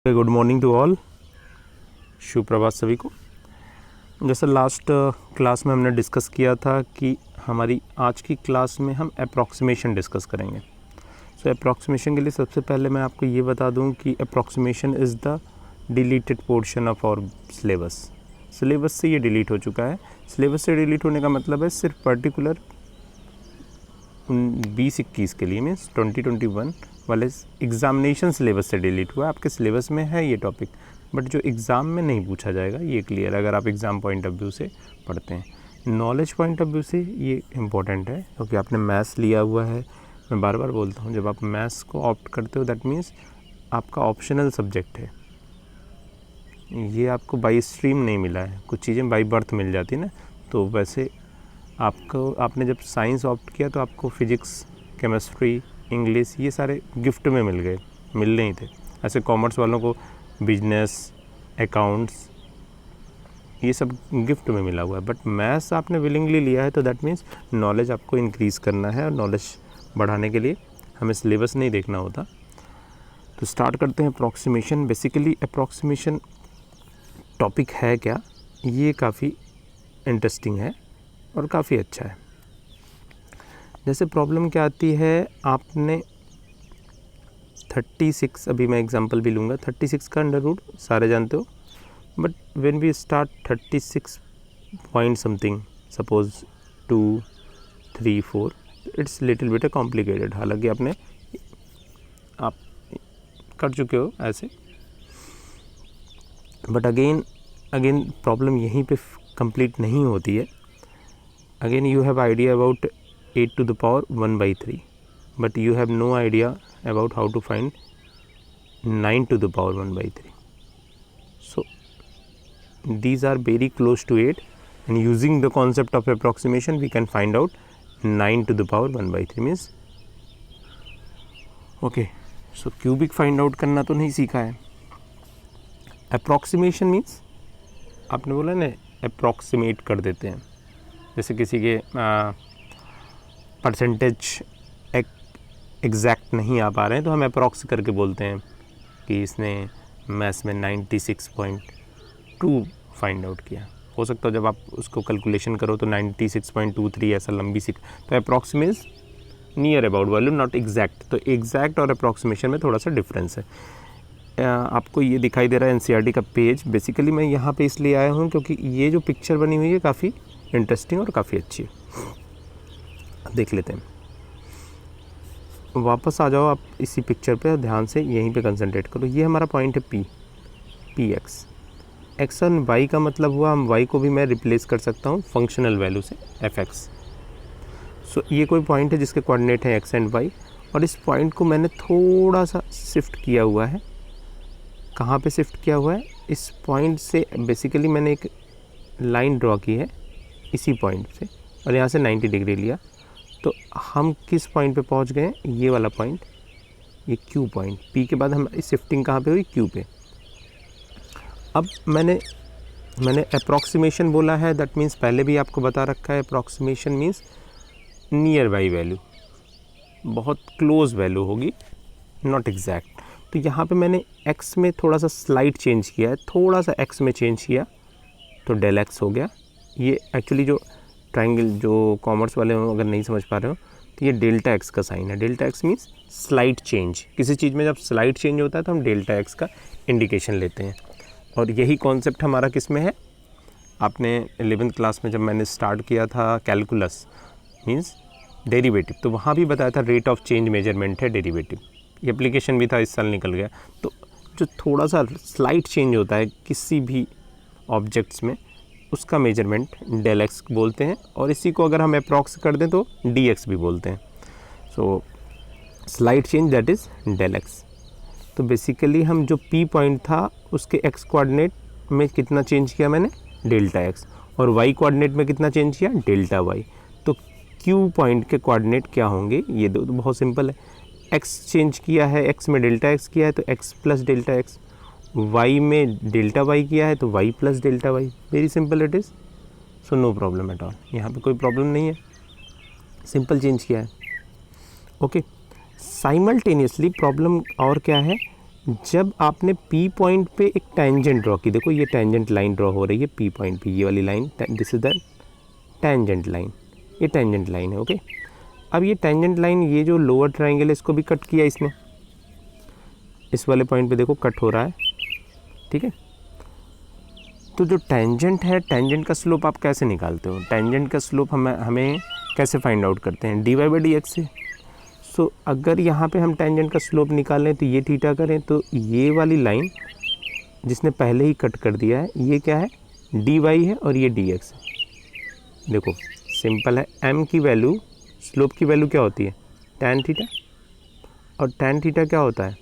Good morning to all, शुभ प्रभात सभी को। जैसे लास्ट क्लास में हमने डिस्कस किया था कि हमारी आज की क्लास में हम अप्रॉक्सीमेशन डिस्कस करेंगे। सो अप्रॉक्सीमेशन के लिए सबसे पहले मैं आपको ये बता दूं कि approximation is the deleted portion of our syllabus. Syllabus से ये डिलीट हो चुका है। सिलेबस से डिलीट होने का मतलब है सिर्फ पर्टिकुलर 20-21 के लिए, मीन्स 2021 वाले एग्जामिनेशन सिलेबस से डिलीट हुआ। आपके सिलेबस में है ये टॉपिक, बट जो एग्ज़ाम में नहीं पूछा जाएगा, ये क्लियर अगर आप एग्ज़ाम पॉइंट ऑफ व्यू से पढ़ते हैं। नॉलेज पॉइंट ऑफ व्यू से ये इम्पॉर्टेंट है क्योंकि आपने मैथ्स लिया हुआ है। मैं बार बार बोलता हूँ, जब आप मैथ्स को ऑप्ट करते हो दैट मीन्स आपका ऑप्शनल सब्जेक्ट है, ये आपको बाई स्ट्रीम नहीं मिला है। कुछ चीज़ें बाई बर्थ मिल जाती ना, तो वैसे आपने जब साइंस ऑप्ट किया तो आपको फिजिक्स, केमिस्ट्री, इंग्लिश ये सारे गिफ्ट में मिल नहीं थे। ऐसे कॉमर्स वालों को बिजनेस, अकाउंट्स ये सब गिफ्ट में मिला हुआ है, बट मैथ्स आपने विलिंगली लिया है तो दैट मीन्स नॉलेज आपको इंक्रीज़ करना है, और नॉलेज बढ़ाने के लिए हमें सिलेबस नहीं देखना होता। तो स्टार्ट करते हैं अप्रॉक्सीमेशन। बेसिकली अप्रॉक्सीमेशन टॉपिक है क्या, ये काफ़ी इंटरेस्टिंग है और काफ़ी अच्छा है। जैसे प्रॉब्लम क्या आती है, आपने 36, अभी मैं एग्जांपल भी लूँगा, 36 का अंडर रूट सारे जानते हो, but when we start 36 point something, suppose 2, 3, 4, it's little bit complicated. हालांकि आप कर चुके हो ऐसे, बट अगेन प्रॉब्लम यहीं पे कंप्लीट नहीं होती है। Again you have idea about 8 to the power 1/3, but you have no idea about how to find 9 to the power 1/3. So these are very close to 8, and using the concept of approximation we can find out 9 to the power 1/3 means okay. So cubic find out करना तो नहीं सीखा है। approximation means आपने बोला ना approximate कर देते हैं, जैसे किसी के परसेंटेज एग्जैक्ट नहीं आ पा रहे हैं तो हम अप्रॉक्स करके बोलते हैं कि इसने मैथ्स में 96.2 फाइंड आउट किया। हो सकता है जब आप उसको कैलकुलेशन करो तो 96.23 ऐसा लंबी सी, तो approx means near about value, not exact. तो एग्जैक्ट और अप्रॉक्सीमेशन में थोड़ा सा डिफरेंस है। आपको ये दिखाई दे रहा है एनसीईआरटी का पेज। बेसिकली मैं यहाँ पे इसलिए आया हूँ क्योंकि ये जो पिक्चर बनी हुई है काफ़ी इंटरेस्टिंग और काफ़ी अच्छी है। देख लेते हैं, वापस आ जाओ आप इसी पिक्चर पे, ध्यान से यहीं पे कंसंट्रेट करो। ये हमारा पॉइंट है पी एक्स। एक्स और वाई का मतलब हुआ, हम वाई को भी मैं रिप्लेस कर सकता हूँ फंक्शनल वैल्यू से एफ एक्स। सो ये कोई पॉइंट है जिसके कोऑर्डिनेट है एक्स एंड वाई, और इस पॉइंट को मैंने थोड़ा सा शिफ्ट किया हुआ है। कहाँ पे शिफ्ट किया हुआ है, इस पॉइंट से बेसिकली मैंने एक लाइन ड्रॉ की है इसी पॉइंट से, और यहाँ से 90 डिग्री लिया। तो हम किस पॉइंट पे पहुँच गए, ये वाला पॉइंट, ये क्यू पॉइंट। पी के बाद हम इस शिफ्टिंग कहाँ पे हुई, क्यू पे। अब मैंने अप्रॉक्सीमेशन बोला है, दैट मीन्स पहले भी आपको बता रखा है, approximation means near by value, बहुत क्लोज वैल्यू होगी, नॉट एग्जैक्ट। तो यहाँ पे मैंने एक्स में थोड़ा सा स्लाइड चेंज किया है, थोड़ा सा एक्स में चेंज किया तो डेल एक्स हो गया। ये एक्चुअली जो ट्रायंगल, जो कॉमर्स वाले हो अगर नहीं समझ पा रहे हो, तो ये डेल्टा एक्स का साइन है। Delta x means slide change. किसी चीज़ में जब स्लाइड चेंज होता है तो हम डेल्टा एक्स का इंडिकेशन लेते हैं, और यही कॉन्सेप्ट हमारा किस में है, आपने 11th क्लास में जब मैंने स्टार्ट किया था कैलकुलस मीन्स डेरिवेटिव, तो वहाँ भी बताया था रेट ऑफ चेंज मेजरमेंट है डेरिवेटिव। ये एप्लीकेशन भी था, इस साल निकल गया। तो जो थोड़ा सा स्लाइड चेंज होता है किसी भी ऑब्जेक्ट्स में, उसका मेजरमेंट डेल एक्स बोलते हैं, और इसी को अगर हम अप्रॉक्स कर दें तो डी एक्स भी बोलते हैं। So slide change that is del x. तो बेसिकली हम जो पी पॉइंट था उसके एक्स कोऑर्डिनेट में कितना चेंज किया मैंने, डेल्टा एक्स, और वाई कोऑर्डिनेट में कितना चेंज किया, डेल्टा वाई। तो क्यू पॉइंट के कोऑर्डिनेट क्या होंगे, ये दो, तो बहुत सिंपल है। एक्स चेंज किया है, एक्स में डेल्टा एक्स किया है तो x plus delta x, y में डेल्टा वाई किया है तो y plus delta y. Very simple it is. So no problem at all, यहाँ पे कोई प्रॉब्लम नहीं है, सिंपल चेंज किया है। ओके, साइमल्टेनियसली प्रॉब्लम और क्या है, जब आपने P पॉइंट पे एक टेंजेंट ड्रॉ की, देखो ये टेंजेंट लाइन ड्रॉ हो रही है P पॉइंट पे, ये वाली line, this is the tangent line, ये टेंजेंट लाइन है। ओके, अब ये टेंजेंट लाइन, ये जो लोअर ट्राइंगल है इसको भी कट किया इसने, इस वाले पॉइंट पे देखो कट हो रहा है, ठीक है। तो जो टेंजेंट है, टेंजेंट का स्लोप आप कैसे निकालते हो? टेंजेंट का स्लोप हमें कैसे फाइंड आउट करते हैं? dy बाई डी एक्स से। सो अगर यहाँ पे हम टेंजेंट का स्लोप निकालें तो ये थीटा करें, तो ये वाली लाइन जिसने पहले ही कट कर दिया है, ये क्या है? dy है और ये dx है। देखो सिंपल है, m की वैल्यू, स्लोप की वैल्यू क्या होती है? tan थीटा, और tan थीटा क्या होता है?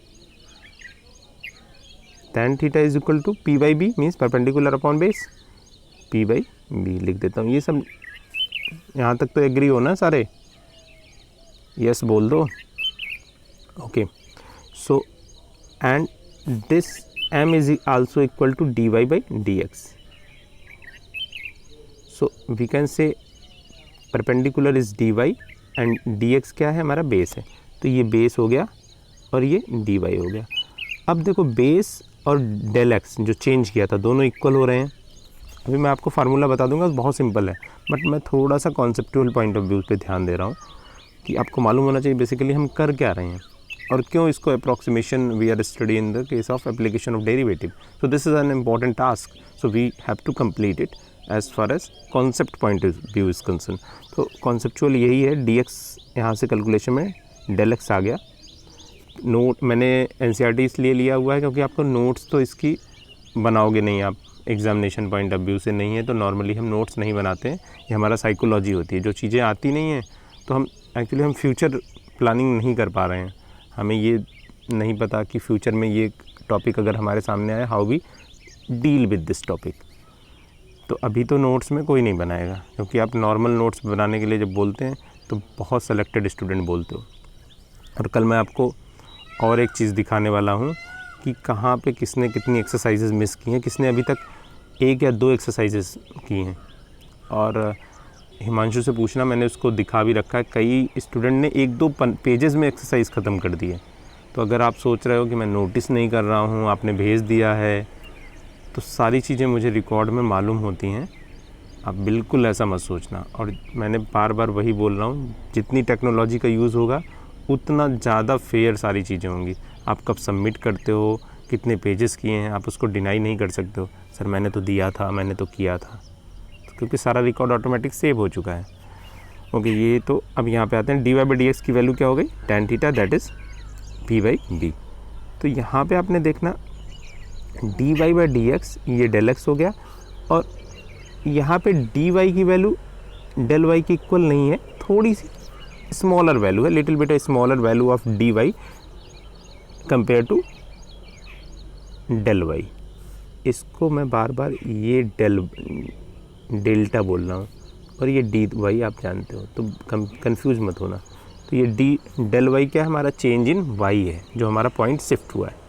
tan theta is equal to p by b, means perpendicular upon base, p by b लिख देता हूँ। ये सब यहाँ तक तो एग्री हो ना सारे? यस बोल दो। Okay, so and this m is also equal to dy by dx। So we can say perpendicular is dy and dx क्या है? हमारा बेस है, तो ये बेस हो गया और ये dy हो गया। अब देखो बेस और डेल एक्स जो चेंज किया था, दोनों इक्वल हो रहे हैं। अभी मैं आपको फार्मूला बता दूंगा, बहुत सिंपल है, बट मैं थोड़ा सा कॉन्सेप्चुअल पॉइंट ऑफ व्यू पे ध्यान दे रहा हूँ कि आपको मालूम होना चाहिए बेसिकली हम कर क्या रहे हैं और क्यों इसको approximation we are study in the case of application of derivative. So this is an important task, so we have to complete it as far as concept point of view is concern. तो conceptual यही है, D x यहाँ से calculation में del x आ गया। Note मैंने NCERT इसलिए लिया हुआ है क्योंकि आपको नोट्स तो इसकी बनाओगे नहीं आप, एग्जामिनेशन पॉइंट ऑफ व्यू से नहीं है, तो नॉर्मली हम नोट्स नहीं बनाते हैं, ये हमारा साइकोलॉजी होती है। जो चीज़ें आती नहीं हैं तो हम एक्चुअली हम फ्यूचर प्लानिंग नहीं कर पा रहे हैं, हमें ये नहीं पता कि फ्यूचर में ये टॉपिक अगर हमारे सामने आए, how we deal with this topic. तो अभी तो नोट्स में कोई नहीं बनाएगा, क्योंकि आप नॉर्मल नोट्स बनाने के लिए जब बोलते हैं तो बहुत सेलेक्टेड स्टूडेंट बोलते हो। और कल मैं आपको और एक चीज़ दिखाने वाला हूँ कि कहाँ पे किसने कितनी एक्सरसाइजेस मिस की हैं, किसने अभी तक 1 या 2 एक्सरसाइजेस की हैं। और हिमांशु से पूछना, मैंने उसको दिखा भी रखा है, कई स्टूडेंट ने 1-2 पेजेस में एक्सरसाइज ख़त्म कर दी है। तो अगर आप सोच रहे हो कि मैं नोटिस नहीं कर रहा हूँ, आपने भेज दिया है, तो सारी चीज़ें मुझे रिकॉर्ड में मालूम होती हैं, आप बिल्कुल ऐसा मत सोचना। और मैंने बार बार वही बोल रहा हूँ, जितनी टेक्नोलॉजी का यूज़ होगा उतना ज़्यादा फेयर सारी चीज़ें होंगी। आप कब सबमिट करते हो, कितने पेजेस किए हैं, आप उसको डिनाई नहीं कर सकते हो, सर मैंने तो दिया था, मैंने तो किया था, क्योंकि सारा रिकॉर्ड ऑटोमेटिक सेव हो चुका है। ओके, ये तो अब यहाँ पे आते हैं, dy बाई डी एक्स की वैल्यू क्या हो गई? tan theta, that is p by b. तो यहाँ पे आपने देखना dy बाई डी एक्स, ये डेल एक्स हो गया, और यहाँ पे dy की वैल्यू डेल y की इक्वल नहीं है, थोड़ी सी स्मॉलर वैल्यू है, little bit smaller value of dy compare to del y। इसको मैं बार बार ये डेल्टा बोल रहा हूँ, और ये dy आप जानते हो, तो कंफ्यूज मत होना। तो ये डेल y क्या है? हमारा चेंज इन y है, जो हमारा पॉइंट शिफ्ट हुआ है।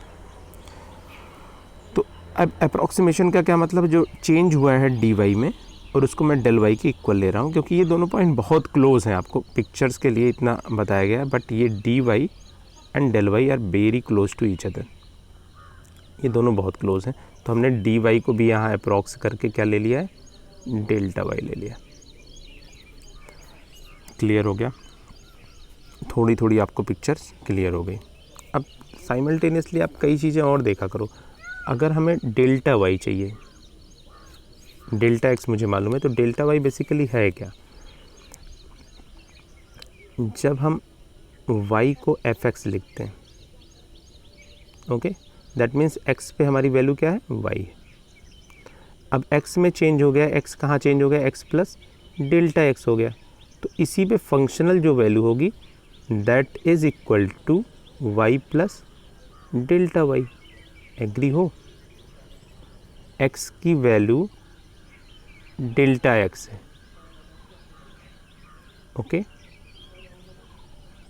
तो अब अप्रॉक्सीमेशन का क्या मतलब? जो चेंज हुआ है dy में, और उसको मैं डेल y की इक्वल ले रहा हूँ, क्योंकि ये दोनों पॉइंट बहुत क्लोज हैं। आपको पिक्चर्स के लिए इतना बताया गया है, बट ये dy and del y are very close to each other, ये दोनों बहुत क्लोज हैं। तो हमने dy को भी यहाँ अप्रॉक्स करके क्या ले लिया है? डेल्टा y ले लिया। क्लियर हो गया? थोड़ी थोड़ी आपको पिक्चर्स क्लियर हो गई। अब साइमल्टेनियसली आप कई चीज़ें और देखा करो। अगर हमें डेल्टा y चाहिए, डेल्टा x मुझे मालूम है, तो डेल्टा y बेसिकली है क्या? जब हम y को fx लिखते हैं, ओके, दैट मीन्स x पे हमारी वैल्यू क्या है? y है। अब x में चेंज हो गया, x कहाँ चेंज हो गया? x प्लस डेल्टा x हो गया। तो इसी पे फंक्शनल जो वैल्यू होगी that is equal to y plus delta y। Agree हो? x की वैल्यू डेल्टा x है, ओके,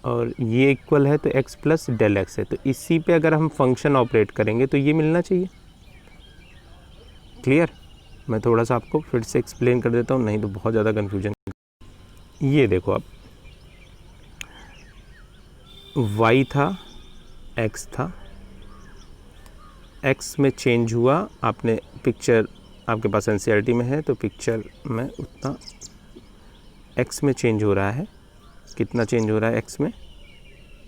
और ये इक्वल है तो x प्लस डेल एक्स है। तो इसी पे अगर हम फंक्शन ऑपरेट करेंगे तो ये मिलना चाहिए। क्लियर? मैं थोड़ा सा आपको फिर से एक्सप्लेन कर देता हूँ, नहीं तो बहुत ज़्यादा कन्फ्यूजन। ये देखो आप, y था, x था, एक्स में चेंज हुआ, आपने पिक्चर आपके पास एनसीईआरटी में है तो पिक्चर में उतना एक्स में चेंज हो रहा है। कितना चेंज हो रहा है एक्स में?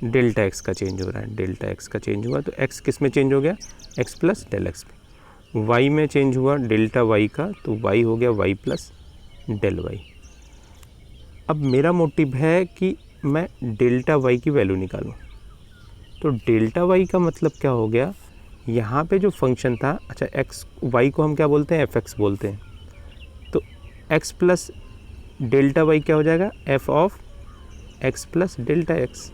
डेल्टा एक्स का चेंज हो रहा है। डेल्टा एक्स का चेंज हुआ तो एक्स किस में चेंज हो गया? एक्स प्लस डेल एक्स में। वाई में चेंज हुआ डेल्टा वाई का, तो वाई हो गया वाई प्लस डेल वाई। अब मेरा मोटिव है कि मैं डेल्टा वाई की वैल्यू निकालूं। तो डेल्टा वाई का मतलब क्या हो गया? यहाँ पे जो फंक्शन था, अच्छा एक्स वाई को हम क्या बोलते हैं? एफ एक्स बोलते हैं। तो एक्स प्लस डेल्टा वाई क्या हो जाएगा? F of x plus delta x.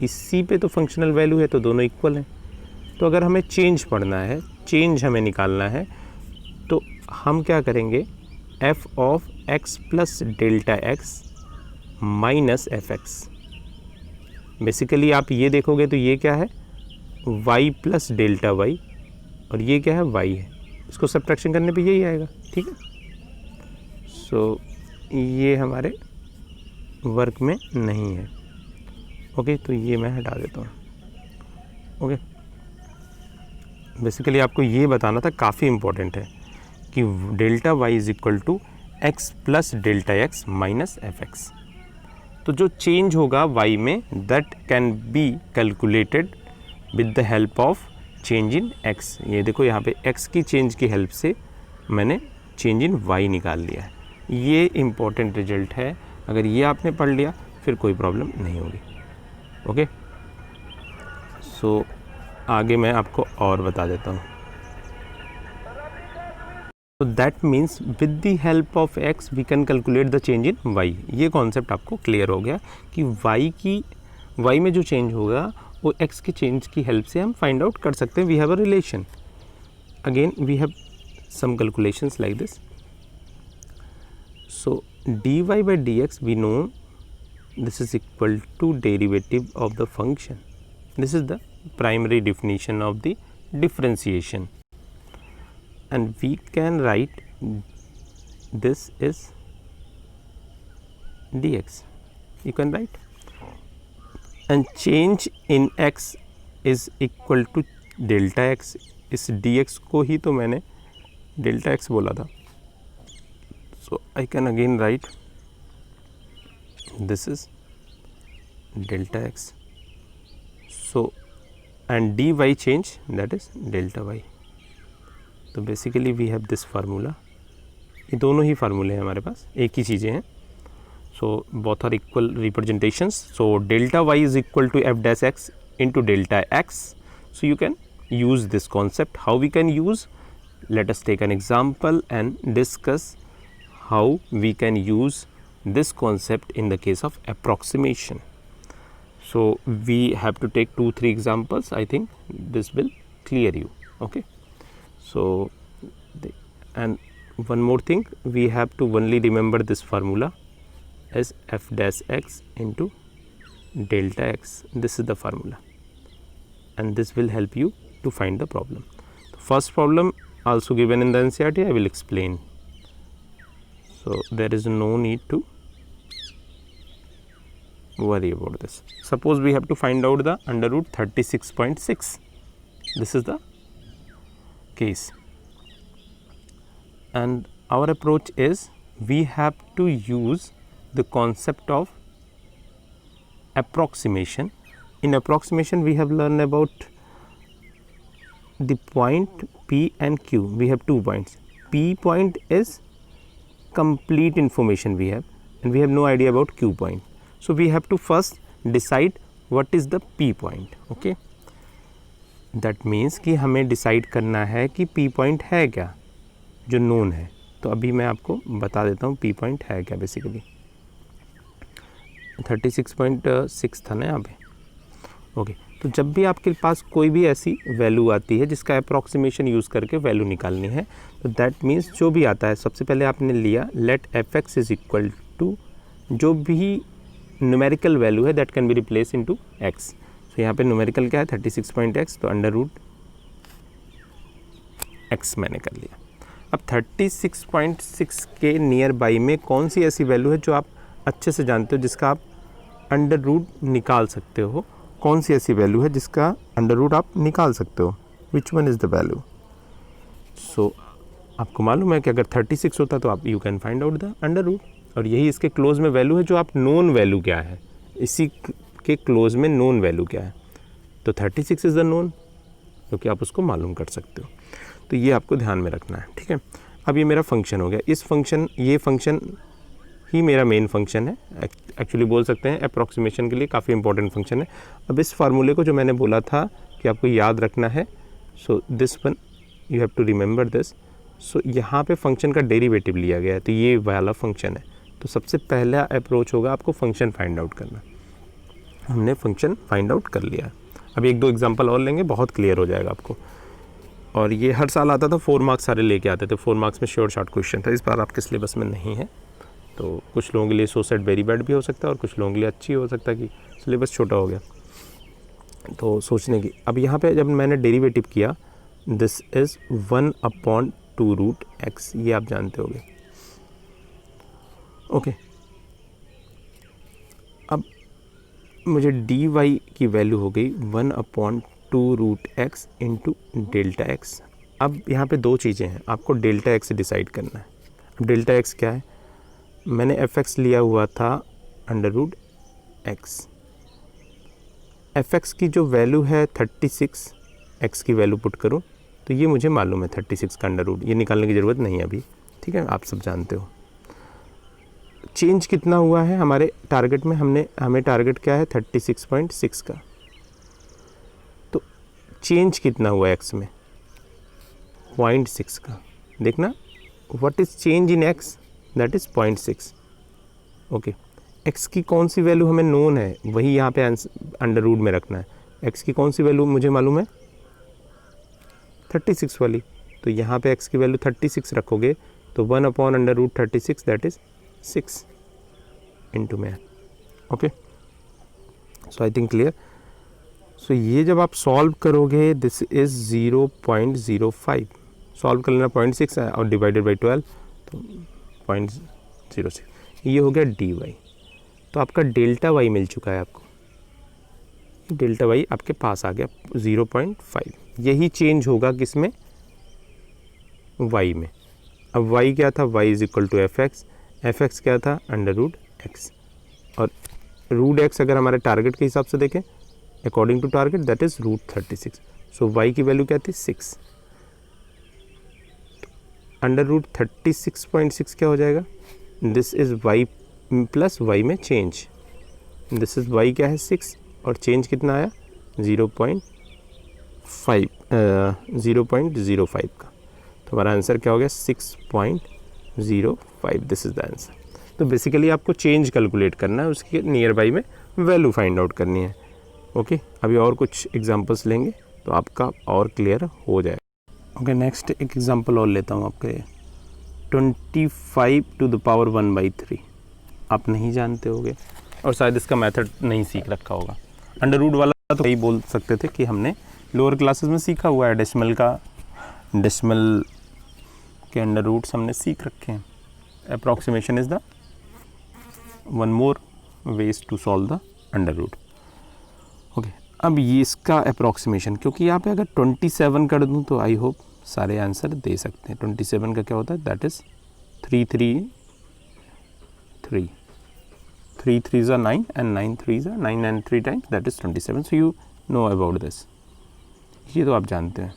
इसी पे तो फंक्शनल वैल्यू है, तो दोनों इक्वल हैं। तो अगर हमें चेंज पढ़ना है, चेंज हमें निकालना है, तो हम क्या करेंगे? F of x plus delta x minus f x. Basically आप ये देखोगे तो ये क्या है? y प्लस डेल्टा वाई, और ये क्या है? y है। इसको सब्ट्रैक्शन करने पे यही आएगा, ठीक है। सो ये हमारे वर्क में नहीं है। ओके, तो ये मैं हटा देता हूँ। ओके, बेसिकली आपको ये बताना था, काफ़ी इम्पोर्टेंट है, कि delta y is equal to x plus delta x minus f x. तो जो चेंज होगा y में, that can be calculated with the help of change in x। ये देखो यहाँ पे x की चेंज की हेल्प से मैंने चेंज इन y निकाल लिया है। ये इम्पोर्टेंट रिजल्ट है। अगर ये आपने पढ़ लिया फिर कोई प्रॉब्लम नहीं होगी। ओके, सो आगे मैं आपको और बता देता हूँ। तो that means with the help of x we can calculate the change in y। ये कॉन्सेप्ट आपको क्लियर हो गया कि y में जो चेंज होगा वो x के चेंज की हेल्प से हम फाइंड आउट कर सकते हैं। We have a relation. Again we have some calculations like this. So dy by dx we know this is equal to derivative of the function. This is the primary definition of the differentiation, and we can write this is dx. You can write, and change in x is equal to delta x. इस dx को ही तो मैंने delta x बोला था. So I can again write this is delta x. So and dy change, that is delta y. तो basically we have this formula. ये दोनों ही फार्मूले हैं हमारे पास, एक ही चीज़ें हैं। So both are equal representations. So delta y is equal to f dash x into delta x. So you can use this concept. How we can use? Let us take an example and discuss how we can use this concept in the case of approximation. So we have to take 2-3 examples. I think this will clear you. Okay. So and one more thing, we have to only remember this formula as f dash x into delta x. This is the formula, and this will help you to find the problem. The first problem also given in the NCERT, I will explain. So there is no need to worry about this. Suppose we have to find out the under root 36.6. This is the case, and our approach is we have to use the concept of approximation. In approximation we have learned about the point P and Q. We have 2 points. P point is complete information we have, and we have no idea about Q point. So we have to first decide what is the P point. Okay, that means कि हमें decide करना है कि P point है क्या, जो known है। तो अभी मैं आपको बता देता हूँ P point है क्या। बेसिकली 36.6 था ना यहाँ पे। ओके, तो जब भी आपके पास कोई भी ऐसी वैल्यू आती है जिसका अप्रॉक्सीमेशन यूज़ करके वैल्यू निकालनी है, तो दैट मीन्स जो भी आता है, सबसे पहले आपने लिया let f x is equal to जो भी न्यूमेरिकल वैल्यू है that can be replace into x. तो यहाँ पे न्यूमेरिकल क्या है 36.x, तो अंडर रूट एक्स मैंने कर लिया। अब 36.6 के नियर बाई में कौन सी ऐसी वैल्यू है जो आप अच्छे से जानते हो, जिसका आप अंडर रूट निकाल सकते हो? कौन सी ऐसी वैल्यू है जिसका अंडर रूट आप निकाल सकते हो? Which one is the value. So आपको मालूम है कि अगर 36 होता तो आप you can find out the under root, और यही इसके क्लोज में वैल्यू है जो आप नोन वैल्यू क्या है, इसी के क्लोज में नोन वैल्यू क्या है, तो 36 इज़ द नोन, क्योंकि आप उसको मालूम कर सकते हो। तो ये आपको ध्यान में रखना है, ठीक है। अब ये मेरा फंक्शन हो गया, इस फंक्शन, ये फंक्शन ही मेरा मेन फंक्शन है, एक्चुअली बोल सकते हैं अप्रॉक्सीमेशन के लिए काफ़ी इंपॉर्टेंट फंक्शन है। अब इस फार्मूले को जो मैंने बोला था कि आपको याद रखना है, so this one you have to remember this. So यहाँ पे फंक्शन का डेरिवेटिव लिया गया है, तो ये वाला फंक्शन है। तो सबसे पहला अप्रोच होगा आपको फंक्शन फाइंड आउट करना। हमने फंक्शन फाइंड आउट कर लिया है। अभी एक दो एग्जांपल और लेंगे, बहुत क्लियर हो जाएगा आपको। और ये हर साल आता था, 4 मार्क्स सारे लेके आते थे, 4 मार्क्स में शॉर्ट क्वेश्चन था। इस बार आपके सिलेबस में नहीं है, तो कुछ लोगों के लिए सो सेट वेरी बैड भी हो सकता है और कुछ लोगों के लिए अच्छी हो सकता है कि सिलेबस छोटा हो गया, तो सोचने की। अब यहाँ पे जब मैंने डेरिवेटिव किया, दिस इज़ 1/2 रूट एक्स, ये आप जानते होंगे, ओके। अब मुझे डी वाई की वैल्यू हो गई 1/2 root x into delta x. अब यहाँ पे दो चीज़ें हैं, आपको डेल्टा एक्स डिसाइड करना है। अब डेल्टा एक्स क्या है, मैंने एफ एक्स लिया हुआ था under root x, f x की जो वैल्यू है 36, एक्स की वैल्यू पुट करूँ तो ये मुझे मालूम है 36 का अंडर रूट, ये निकालने की ज़रूरत नहीं है अभी, ठीक है, आप सब जानते हो। चेंज कितना हुआ है हमारे टारगेट में, हमें टारगेट क्या है 36.6 का, तो चेंज कितना हुआ एक्स में 0.6 का। देखना, what is change in x, that is 0.6, okay. X की कौन सी वैल्यू हमें नोन है, वही यहाँ पे अंडर रूट में रखना है। एक्स की कौन सी वैल्यू मुझे मालूम है 36 वाली, तो यहाँ पे एक्स की वैल्यू 36 रखोगे तो 1/√36 दैट इज़ 6 इंटू में, okay. So I think clear. So ये जब आप सॉल्व करोगे, दिस इज़ 0.05, सॉल्व कर लेना 0.6 है और डिवाइडेड बाई 12 तो 0.06, ये हो गया डी वाई। तो आपका डेल्टा वाई मिल चुका है आपको, डेल्टा वाई आपके पास आ गया 0.5। यही चेंज होगा किसमें, वाई में। अब वाई क्या था, y is equal to f x क्या था अंडर रूट एक्स, और रूट एक्स अगर हमारे टारगेट के हिसाब से देखें according to target that is √36। So y की वैल्यू क्या थी 6, अंडर रूट 36.6 क्या हो जाएगा, this is y plus y में चेंज, दिस इज़ वाई क्या है 6 और चेंज कितना आया 0.05 का, तो हमारा आंसर क्या हो गया 6.05, दिस इज़ द आंसर। तो बेसिकली आपको चेंज कैलकुलेट करना है, उसके नियर बाई में वैल्यू फाइंड आउट करनी है, ओके। अभी और कुछ एग्जांपल्स लेंगे तो आपका और क्लियर हो जाए, ओके। नेक्स्ट एक एग्जांपल और लेता हूँ आपके, 25 टू द पावर 1/3 आप नहीं जानते होगे और शायद इसका मेथड नहीं सीख रखा होगा। अंडर रूट वाला तो यही बोल सकते थे कि हमने लोअर क्लासेस में सीखा हुआ है, डेसिमल के अंडर रूट्स हमने सीख रखे हैं। Approximation is the one more way to solve the under root, okay. अब ये इसका अप्रॉक्सीमेशन, क्योंकि यहाँ पे अगर 27 कर दूँ तो आई होप सारे आंसर दे सकते हैं। 27 का क्या होता है, that is 3 3 3 are 9 and 9 3s are 9 and 3 times that is 27, so you know about this, ये तो आप जानते हैं।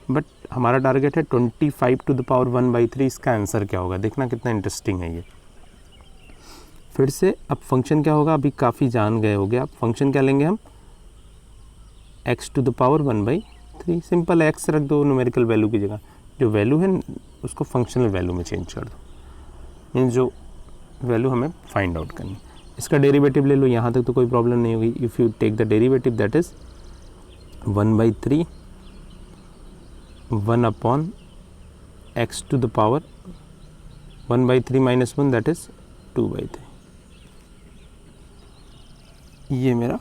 बट हमारा टारगेट है 25 टू द पावर 1/3, इसका आंसर क्या होगा, देखना कितना इंटरेस्टिंग है ये। फिर से अब फंक्शन क्या होगा, अभी काफ़ी जान गए होगे आप। फंक्शन क्या लेंगे हम, x to the power 1/3, simple x रख दो न्यूमेरिकल वैल्यू की जगह, जो वैल्यू है उसको फंक्शनल वैल्यू में चेंज कर दो, मीन्स जो वैल्यू हमें फाइंड आउट करनी। इसका डेरिवेटिव ले लो, यहाँ तक तो कोई प्रॉब्लम नहीं होगी। If you take the derivative that is 1/3 1/x to the power 1/3 - 1 that is 2/3, ये मेरा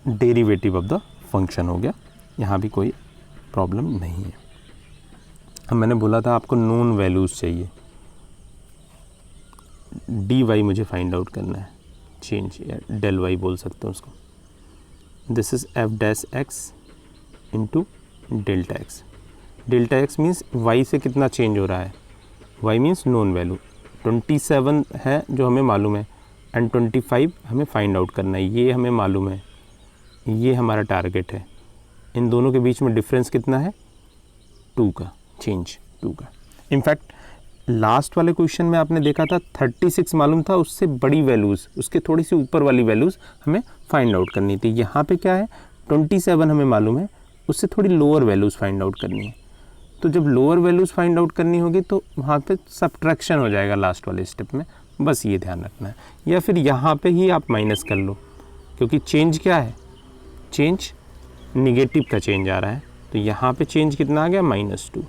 डेरिवेटिव ऑफ द फंक्शन हो गया, यहाँ भी कोई प्रॉब्लम नहीं है। अब मैंने बोला था आपको नोन वैल्यूज़ चाहिए, डी वाई मुझे फाइंड आउट करना है, चेंज या डेल वाई बोल सकते हैं उसको। This is f dash x into delta x. Delta x means y से कितना चेंज हो रहा है, वाई मीन्स नोन वैल्यू। 27 है जो हमें मालूम है एंड 25 हमें फाइंड आउट करना है, ये हमें मालूम है, ये हमारा टारगेट है। इन दोनों के बीच में डिफरेंस कितना है, 2 का चेंज, 2 का। इनफैक्ट लास्ट वाले क्वेश्चन में आपने देखा था 36 मालूम था, उससे बड़ी वैल्यूज़, उसके थोड़ी सी ऊपर वाली वैल्यूज़ हमें फाइंड आउट करनी थी। यहाँ पे क्या है, 27 हमें मालूम है, उससे थोड़ी लोअर वैल्यूज़ फाइंड आउट करनी है। तो जब लोअर वैल्यूज़ फाइंड आउट करनी होगी तो वहाँ पे सब्ट्रैक्शन हो जाएगा लास्ट वाले स्टेप में, बस ये ध्यान रखना है। या फिर यहाँ पे ही आप माइनस कर लो, क्योंकि चेंज क्या है, चेंज निगेटिव का चेंज आ रहा है, तो यहाँ पे चेंज कितना आ गया, -2।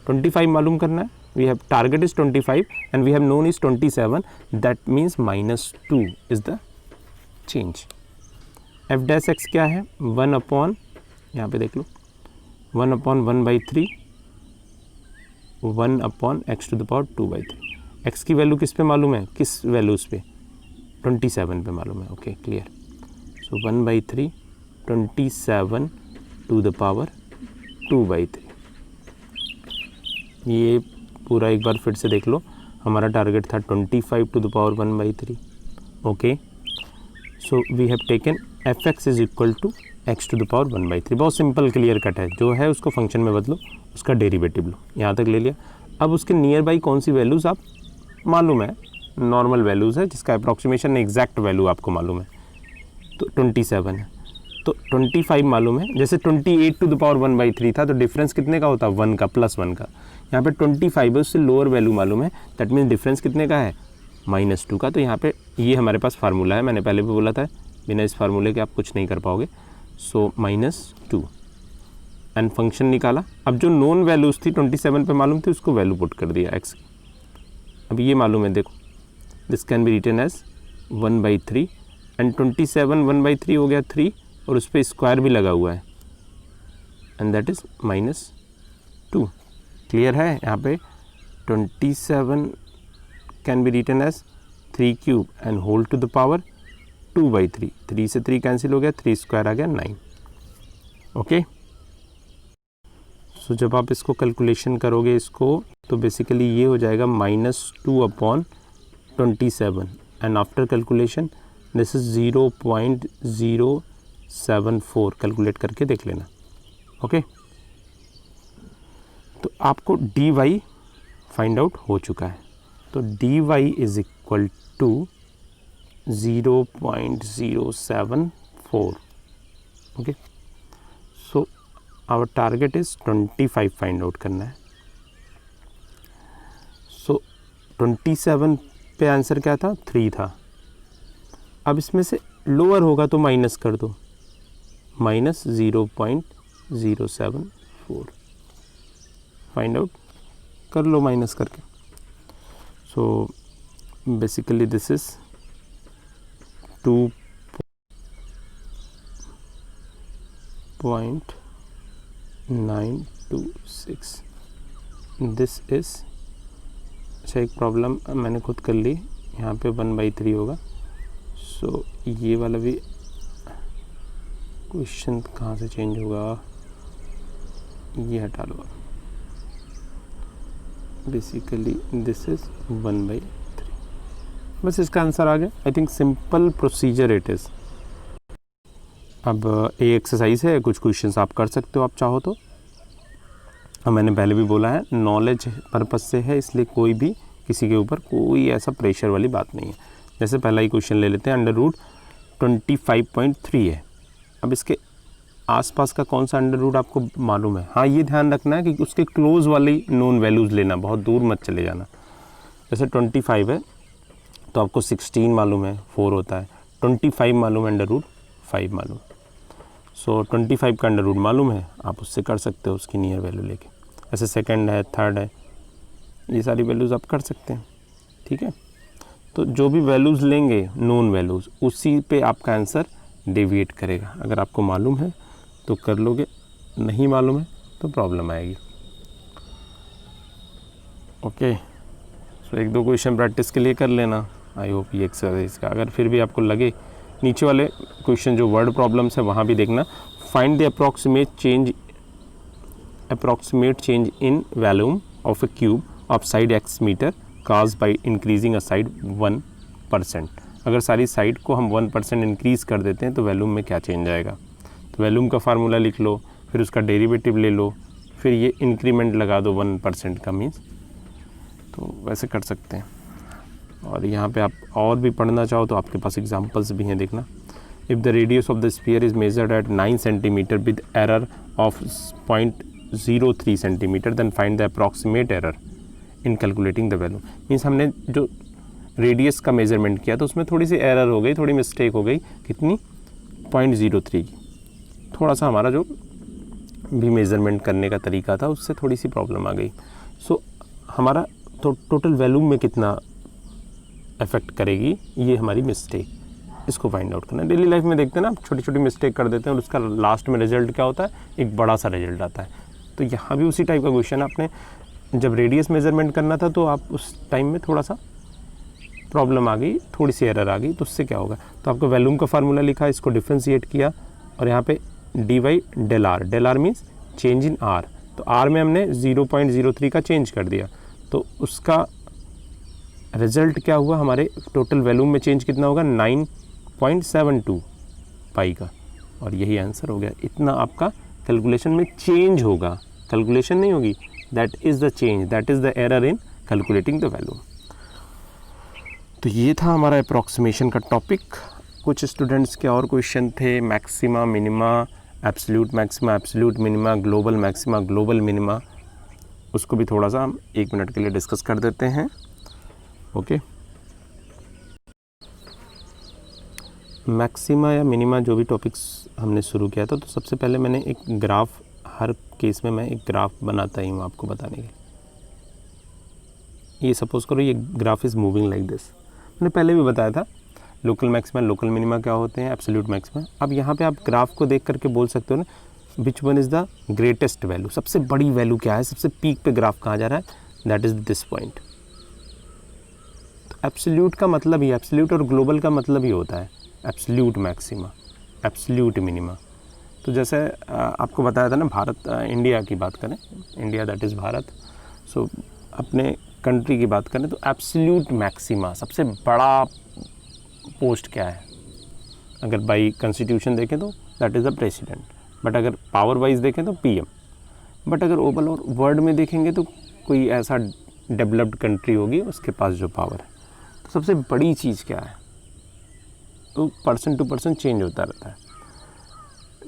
25 मालूम करना है, we have target is 25 and we have known is 27, that means -2 is the change. F dash x क्या है, 1 अपॉन, यहाँ पे देख लो, 1 upon 1/3, 1 upon x to the power 2/3। x की वैल्यू किस पे मालूम है, किस वैल्यूज़ पे, 27 पे मालूम है। Okay clear. So 1/3 27 to the power 2/3। ये पूरा एक बार फिर से देख लो, हमारा टारगेट था 25 टू the power 1/3। Okay, so we have taken F x is equal to x to the power 1/3। बहुत सिंपल क्लियर कट है, जो है उसको फंक्शन में बदलो, उसका डेरिवेटिव लो, यहाँ तक ले लिया। अब उसके नियर बाई कौन सी वैल्यूज़ आप मालूम है, नॉर्मल वैल्यूज़ है जिसका अप्रॉक्सीमेशन एग्जैक्ट वैल्यू आपको मालूम है, तो 27 है, तो 25 मालूम है। जैसे 28 टू द पावर 1/3 था, तो डिफरेंस कितने का होता है, 1 का, +1 का। यहाँ पे 25 है, उससे लोअर वैल्यू मालूम है, दैट मीन्स डिफरेंस कितने का है, -2 का। तो यहाँ पे ये हमारे पास फार्मूला है, मैंने पहले भी बोला था, बिना इस फार्मूले के आप कुछ नहीं कर पाओगे। सो -2 एंड फंक्शन निकाला। अब जो नॉन वैल्यूज़ थी 27 पे मालूम थी, उसको वैल्यू पुट कर दिया एक्स की। अब ये मालूम है, देखो, this can be written as 1/3 and 27 1/3 हो गया 3, और उस पर स्क्वायर भी लगा हुआ है, एंड दैट इज़ -2। क्लियर है। यहाँ पे 27 can be written as 3 cube and whole to the power 2/3। 3 से 3 कैंसिल हो गया, 3 स्क्वायर आ गया 9। ओके, सो जब आप इसको कैलकुलेशन करोगे इसको, तो बेसिकली ये हो जाएगा -2 upon 27 and after calculation this is 0.074। Calculate करके देख लेना। ओके, तो आपको डी वाई फाइंड आउट हो चुका है, तो D Y is equal to 0.074। Okay, so our target is 25 find out करना है। सो 27 पे आंसर क्या था, 3 था। अब इसमें से लोअर होगा तो माइनस कर दो, -0.074 फाइंड आउट कर लो माइनस करके। So basically this is 2.926। This is, अच्छा एक प्रॉब्लम मैंने खुद कर ली, यहाँ पे 1/3 होगा। सो ये वाला भी क्वेश्चन कहाँ से चेंज होगा, ये हटा लो। बेसिकली दिस इज 1/3, बस इसका आंसर आ गया। I think simple procedure it is. अब ये एक्सरसाइज है, कुछ क्वेश्चंस आप कर सकते हो आप चाहो तो। अब मैंने पहले भी बोला है, नॉलेज पर्पज से है, इसलिए कोई भी किसी के ऊपर कोई ऐसा प्रेशर वाली बात नहीं है। जैसे पहला ही क्वेश्चन ले लेते हैं, √25.3 है। अब इसके आसपास का कौन सा अंडर रूट आपको मालूम है। हाँ, ये ध्यान रखना है कि उसके क्लोज वाली नोन वैल्यूज़ लेना, बहुत दूर मत चले जाना। जैसे 25 है तो आपको 16 मालूम है, 4 होता है। 25 मालूम है, √5 मालूम। सो 25 का अंडर रूट मालूम है, आप उससे कर सकते हो उसकी नियर वैल्यू लेके। ऐसे सेकंड है, थर्ड है, ये सारी वैल्यूज़ आप कर सकते हैं। ठीक है, तो जो भी वैल्यूज़ लेंगे नोन वैल्यूज़, उसी पे आपका आंसर डेविएट करेगा। अगर आपको मालूम है तो कर लोगे, नहीं मालूम है तो प्रॉब्लम आएगी। ओके, सो एक दो क्वेश्चन प्रैक्टिस के लिए कर लेना। आई होप ये एक्सरसाइज का, अगर फिर भी आपको लगे, नीचे वाले क्वेश्चन जो वर्ड प्रॉब्लम्स है वहाँ भी देखना। Find the approximate change approximate change in volume of a cube of side x metre cause by increasing a side 1%। अगर सारी साइड को हम 1% इंक्रीज़ कर देते हैं तो वॉल्यूम में क्या चेंज आएगा। तो वॉल्यूम का फार्मूला लिख लो, फिर उसका डेरिवेटिव ले लो, फिर ये इंक्रीमेंट लगा दो 1% का मीन्स, तो वैसे कर सकते हैं। और यहाँ पे आप और भी पढ़ना चाहो तो आपके पास एग्जांपल्स भी हैं, देखना। If the radius of the sphere is measured at 9 centimetre with error of 0.03 centimetre then find the approximate error in calculating the value. Means हमने जो रेडियस का मेजरमेंट किया तो उसमें थोड़ी सी एरर हो गई, थोड़ी मिस्टेक हो गई, कितनी 0.03 की। थोड़ा सा हमारा जो भी मेज़रमेंट करने का तरीका था उससे थोड़ी सी प्रॉब्लम आ गई। सो हमारा तो टोटल वॉल्यूम में कितना अफेक्ट करेगी ये हमारी मिस्टेक, इसको फाइंड आउट करना। डेली लाइफ में देखते हैं ना, आप छोटी छोटी मिस्टेक कर देते हैं और उसका लास्ट में रिजल्ट क्या होता है, एक बड़ा सा रिजल्ट आता है। तो यहाँ भी उसी टाइप का क्वेश्चन, आपने जब रेडियस मेजरमेंट करना था तो आप उस टाइम में थोड़ा सा प्रॉब्लम आ गई, थोड़ी सी एरर आ गई, तो उससे क्या होगा। तो आपको वॉल्यूम का फार्मूला लिखा, इसको डिफ्रेंशिएट किया और यहाँ पे D Y del R, del R means change in R, तो आर में हमने 0.03 का चेंज कर दिया, तो उसका रिजल्ट क्या हुआ, हमारे टोटल वॉल्यूम में चेंज कितना होगा 9.72 पाई का, और यही आंसर हो गया। इतना आपका कैलकुलेशन में चेंज होगा, कैलकुलेशन नहीं होगी, that is the change, that is the error in calculating the value. तो ये था हमारा अप्रॉक्सीमेशन का टॉपिक। कुछ स्टूडेंट्स के और क्वेश्चन थे, maxima, minima, absolute maxima, absolute minima, global maxima, global minima, उसको भी थोड़ा सा हम 1 मिनट के लिए डिस्कस कर देते हैं। ओके, मैक्सिमा या मिनिमा जो भी टॉपिक्स हमने शुरू किया था, तो सबसे पहले मैंने एक ग्राफ, हर केस में मैं एक ग्राफ बनाता ही हूँ आपको बताने के लिए। ये सपोज करो ये graph is moving like this, मैंने पहले भी बताया था लोकल मैक्सिमा, लोकल मिनिमा क्या होते हैं, एब्सोल्यूट मैक्सिमा। अब यहाँ पे आप ग्राफ को देख करके बोल सकते हो ना, विच one is the greatest value, सबसे बड़ी वैल्यू क्या है, सबसे पीक पे ग्राफ कहाँ जा रहा है, दैट इज़ दिस पॉइंट। तो एब्सोल्यूट का मतलब ही, एब्सोल्यूट और ग्लोबल का मतलब ही होता है एब्सोल्यूट मैक्सिमा, एब्सोल्यूट मिनिमा। तो जैसे आपको बताया था ना, भारत, इंडिया की बात करें, इंडिया दैट इज़ भारत, सो अपने कंट्री की बात करें तो एब्सोल्यूट मैक्सिमा, सबसे बड़ा पोस्ट क्या है, अगर बाई कॉन्स्टिट्यूशन देखें तो that is the president, but अगर पावर वाइज देखें तो पीएम, बट अगर ओवरऑल और वर्ड में देखेंगे तो कोई ऐसा डेवलप्ड कंट्री होगी उसके पास जो पावर है। तो सबसे बड़ी चीज़ क्या है, तो पर्सन टू पर्सन चेंज होता रहता है।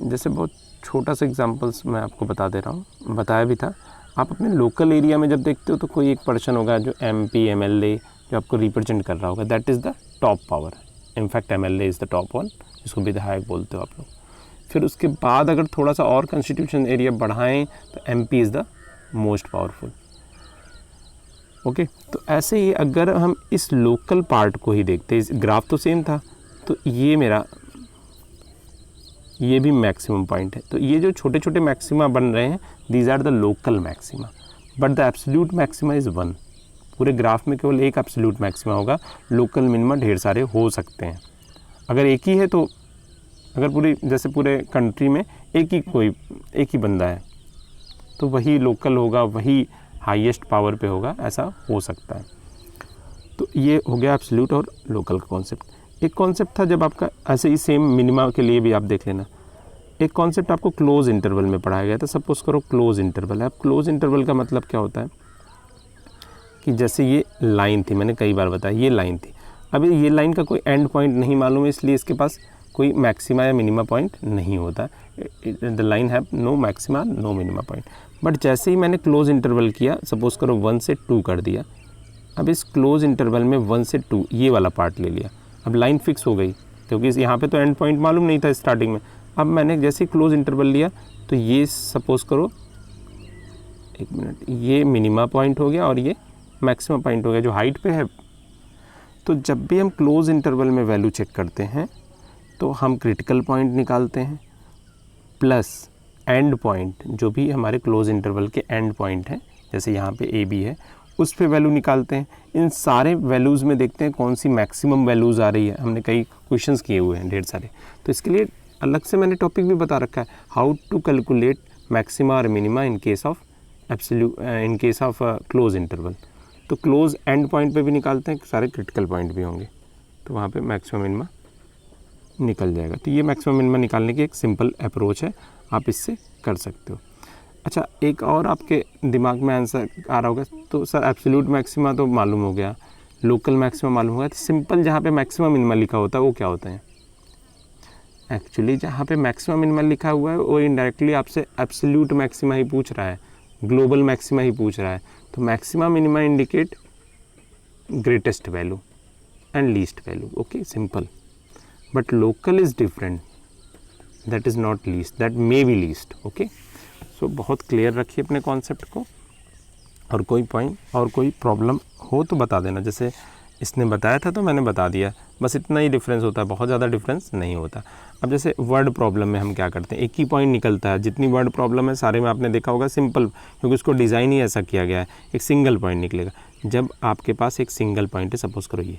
जैसे बहुत छोटा सा एग्जांपल्स मैं आपको बता दे रहा हूँ, बताया भी था। आप अपने लोकल एरिया में जब देखते हो तो कोई एक पर्सन होगा जो एमपी, एमएलए जो आपको रिप्रेजेंट कर रहा होगा, that is the top power. In fact MLA is the top one, जिसको विधायक बोलते हो आप लोग। फिर उसके बाद अगर थोड़ा सा और कॉन्स्टिट्यूशन एरिया बढ़ाएं तो MP is the most powerful. Okay, तो ऐसे ही अगर हम इस लोकल पार्ट को ही देखते, इस ग्राफ तो सेम था, तो ये मेरा, ये भी मैक्सिमम पॉइंट है। तो ये जो छोटे छोटे मैक्सिमा बन रहे हैं, these are the local maxima, but the absolute maxima is one. पूरे ग्राफ में केवल एक एब्सोल्यूट मैक्सिमा होगा, लोकल मिनिमा ढेर सारे हो सकते हैं। अगर एक ही है तो, अगर पूरी, जैसे पूरे कंट्री में एक ही बंदा है तो वही लोकल होगा, वही हाईएस्ट पावर पे होगा, ऐसा हो सकता है। तो ये हो गया एब्सोल्यूट और लोकल का कॉन्सेप्ट। एक कॉन्सेप्ट था जब आपका, ऐसे ही सेम मिनिमा के लिए भी आप देख लेना, एक कॉन्सेप्ट आपको क्लोज इंटरवल में पढ़ाया गया था। सपोज करो क्लोज इंटरवल है। अब क्लोज इंटरवल का मतलब क्या होता है कि जैसे ये लाइन थी, मैंने कई बार बताया ये लाइन थी, अब ये लाइन का कोई एंड पॉइंट नहीं मालूम है, इसलिए इसके पास कोई मैक्सिमा या मिनिमा पॉइंट नहीं होता। The line have no maxima no minima point. But जैसे ही मैंने क्लोज इंटरवल किया, सपोज करो 1 से 2 कर दिया, अब इस क्लोज इंटरवल में 1 से 2 ये वाला पार्ट ले लिया, अब लाइन फिक्स हो गई, क्योंकि यहाँ पे तो एंड पॉइंट मालूम नहीं था स्टार्टिंग में। अब मैंने जैसे क्लोज इंटरवल लिया तो ये सपोज करो, एक मिनट, ये मिनिमा पॉइंट हो गया और ये मैक्सिमम पॉइंट हो गया जो हाइट पे है। तो जब भी हम क्लोज इंटरवल में वैल्यू चेक करते हैं तो हम क्रिटिकल पॉइंट निकालते हैं प्लस एंड पॉइंट, जो भी हमारे क्लोज इंटरवल के एंड पॉइंट हैं, जैसे यहाँ पे ए बी है, उस पे वैल्यू निकालते हैं। इन सारे वैल्यूज़ में देखते हैं कौन सी मैक्सिमम वैल्यूज़ आ रही है। हमने कई क्वेश्चंस किए हुए हैं ढेर सारे, तो इसके लिए अलग से मैंने टॉपिक भी बता रखा है, हाउ टू कैलकुलेट मैक्सिमा और minima in case of close interval. तो क्लोज एंड पॉइंट पे भी निकालते हैं, सारे क्रिटिकल पॉइंट भी होंगे, तो वहाँ पे मैक्सिमम मिनिमा निकल जाएगा। तो ये मैक्सिमम मिनिमा निकालने की एक सिंपल अप्रोच है, आप इससे कर सकते हो। अच्छा, एक और आपके दिमाग में आंसर आ रहा होगा, तो सर एब्सोल्यूट मैक्सिमा तो मालूम हो गया, लोकल मैक्सिमा मालूम होगा, तो सिंपल जहाँ पे मैक्सिमम मिनिमा लिखा होता है वो क्या होता है? एक्चुअली जहाँ पे मैक्सिमम मिनिमा लिखा हुआ है वो इनडायरेक्टली आपसे एब्सोल्यूट मैक्सिमा ही पूछ रहा है, ग्लोबल मैक्सिमा ही पूछ रहा है। तो maxima minima indicate greatest value and least value, okay, simple. But local is different, that is not least, that may be least, okay. So बहुत क्लियर रखिए अपने कॉन्सेप्ट को, और कोई पॉइंट और कोई प्रॉब्लम हो तो बता देना। जैसे इसने बताया था तो मैंने बता दिया, बस इतना ही डिफरेंस होता है, बहुत ज़्यादा डिफरेंस नहीं होता। अब जैसे वर्ड प्रॉब्लम में हम क्या करते हैं, एक ही पॉइंट निकलता है, जितनी वर्ड प्रॉब्लम है सारे में आपने देखा होगा सिंपल, क्योंकि उसको डिज़ाइन ही ऐसा किया गया है, एक सिंगल पॉइंट निकलेगा। जब आपके पास एक सिंगल पॉइंट है, सपोज़ करो ये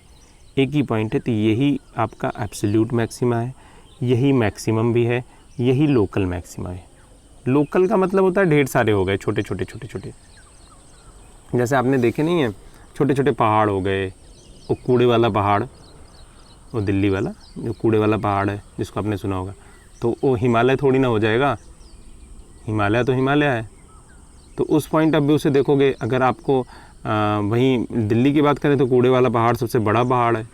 एक ही पॉइंट है, तो यही आपका एब्सोल्यूट मैक्सिमा है, यही मैक्सिमम भी है, यही लोकल मैक्सिमा है। लोकल का मतलब होता है ढेर सारे हो गए, छोटे छोटे छोटे छोटे, जैसे आपने देखे नहीं है, छोटे छोटे पहाड़ हो गए, वो कूड़े वाला पहाड़, वो दिल्ली वाला जो कूड़े वाला पहाड़ है जिसको आपने सुना होगा, तो वो हिमालय थोड़ी ना हो जाएगा, हिमालय तो हिमालय है। तो उस पॉइंट ऑफ व्यू से देखोगे, अगर आपको वहीं दिल्ली की बात करें तो कूड़े वाला पहाड़ सबसे बड़ा पहाड़ है,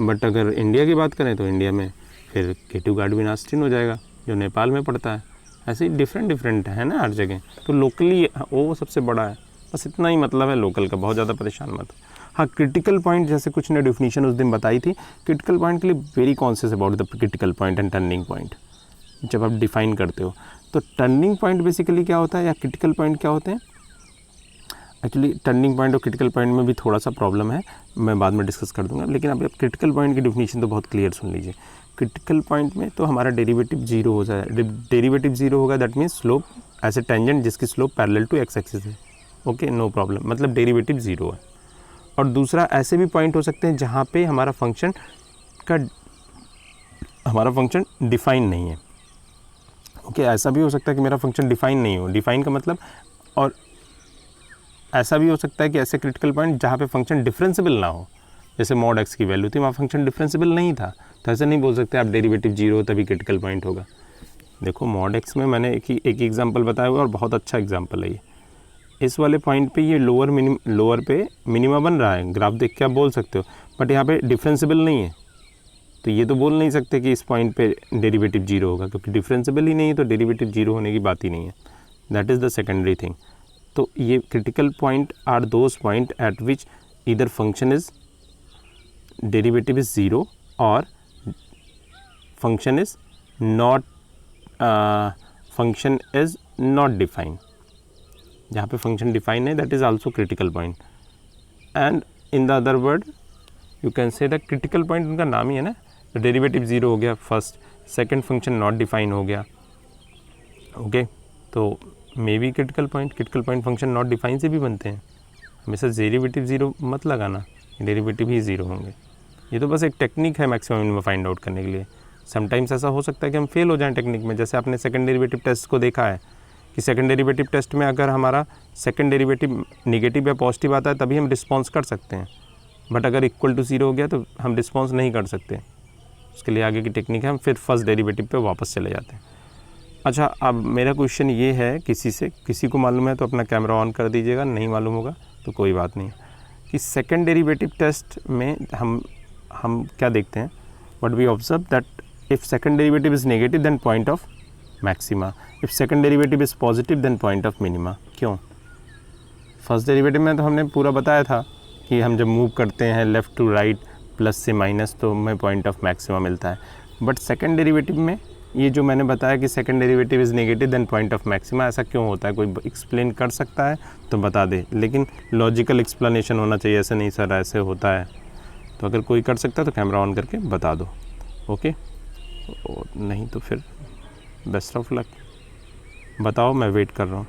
बट अगर इंडिया की बात करें तो इंडिया में फिर केटू गाड विनास्टिन हो जाएगा जो नेपाल में पड़ता है। ऐसे ही डिफरेंट है ना हर जगह, तो लोकली वो सबसे बड़ा है, बस इतना ही मतलब है लोकल का, बहुत ज़्यादा परेशान मत हो। हाँ, क्रिटिकल पॉइंट, जैसे कुछ ने डेफिनेशन उस दिन बताई थी, क्रिटिकल पॉइंट के लिए very conscious about the critical point and turning point जब आप डिफाइन करते हो। तो टर्निंग पॉइंट बेसिकली क्या होता है या क्रिटिकल पॉइंट क्या होते हैं? एक्चुअली टर्निंग पॉइंट और क्रिटिकल पॉइंट में भी थोड़ा सा प्रॉब्लम है, मैं बाद में डिस्कस कर दूंगा, लेकिन अब क्रिटिकल पॉइंट की डेफिनेशन तो बहुत क्लियर सुन लीजिए। क्रिटिकल पॉइंट में तो हमारा डेरिवेटिव जीरो हो जाए, डेरिवेटिव जीरो होगा, that means slope as a tangent जिसकी slope parallel to x axis है, ओके, नो प्रॉब्लम, मतलब डेरिवेटिव जीरो है। और दूसरा ऐसे भी पॉइंट हो सकते हैं जहाँ पे हमारा फंक्शन डिफाइन नहीं है, ओके, ऐसा भी हो सकता है कि मेरा फंक्शन डिफाइन नहीं हो, डिफाइन का मतलब, और ऐसा भी हो सकता है कि ऐसे क्रिटिकल पॉइंट जहाँ पे फंक्शन डिफरेंसिबल ना हो, जैसे मॉड एक्स की वैल्यू थी, वहाँ फंक्शन डिफरेंसिबल नहीं था, तो ऐसे नहीं बोल सकते आप डेरिवेटिव जीरो तभी क्रिटिकल पॉइंट होगा। देखो मॉड एक्स में मैंने एक ही एग्जांपल बताया हुआ और बहुत अच्छा एग्जांपल है ये। इस वाले पॉइंट पे ये लोअर पे मिनिमा बन रहा है, ग्राफ देख के आप बोल सकते हो, बट यहाँ पे डिफरेंसिबल नहीं है, तो ये तो बोल नहीं सकते कि इस पॉइंट पे डेरिवेटिव जीरो होगा, क्योंकि डिफरेंसिबल ही नहीं है, तो डेरिवेटिव जीरो होने की बात ही नहीं है। That is the secondary thing. तो ये critical point are those point at which either function is derivative is zero और फंक्शन इज नॉट डिफाइन। जहाँ पे फंक्शन डिफाइन है that is also critical point, and in the other word you can say the critical point, उनका नाम ही है ना, तो derivative zero हो गया first, second function not define हो गया, ओके, तो may be critical point function not define से भी बनते हैं, हमेशा डेरिवेटिव ज़ीरो मत लगाना, डेरिवेटिव ही ज़ीरो होंगे। ये तो बस एक टेक्निक है मैक्सिमम मिनिमम फाइंड आउट करने के लिए। समटाइम्स ऐसा हो सकता है कि हम फेल हो जाएं टेक्निक में, जैसे आपने सेकंड डेरिवेटिव टेस्ट को देखा है कि सेकंड डेरिवेटिव टेस्ट में अगर हमारा सेकंड डेरिवेटिव निगेटिव या पॉजिटिव आता है तभी हम रिस्पॉन्स कर सकते हैं, बट अगर इक्वल टू ज़ीरो हो गया तो हम रिस्पॉन्स नहीं कर सकते। उसके लिए आगे की टेक्निक है, हम फिर फर्स्ट डेरिवेटिव पे वापस चले जाते हैं। अच्छा, अब मेरा क्वेश्चन ये है, किसी को मालूम है तो अपना कैमरा ऑन कर दीजिएगा, नहीं मालूम होगा तो कोई बात नहीं, कि सेकंड डेरिवेटिव टेस्ट में हम क्या देखते हैं, what we observe that if second derivative is negative then point of maxima, if second derivative is positive then point of minima. क्यों? फर्स्ट डेरिवेटिव में तो हमने पूरा बताया था कि हम जब मूव करते हैं लेफ़्ट टू राइट प्लस से माइनस तो हमें पॉइंट ऑफ मैक्सिमा मिलता है, बट सेकंड डेरिवेटिव में ये जो मैंने बताया कि second derivative is negative then point of maxima, ऐसा क्यों होता है? कोई एक्सप्लेन कर सकता है तो बता दे, लेकिन लॉजिकल एक्सप्लेनेशन होना चाहिए, ऐसे नहीं सर ऐसे होता है। तो अगर कोई कर सकता है तो कैमरा ऑन करके बता दो, ओके, नहीं तो फिर बेस्ट ऑफ लक, बताओ, मैं वेट कर रहा हूँ।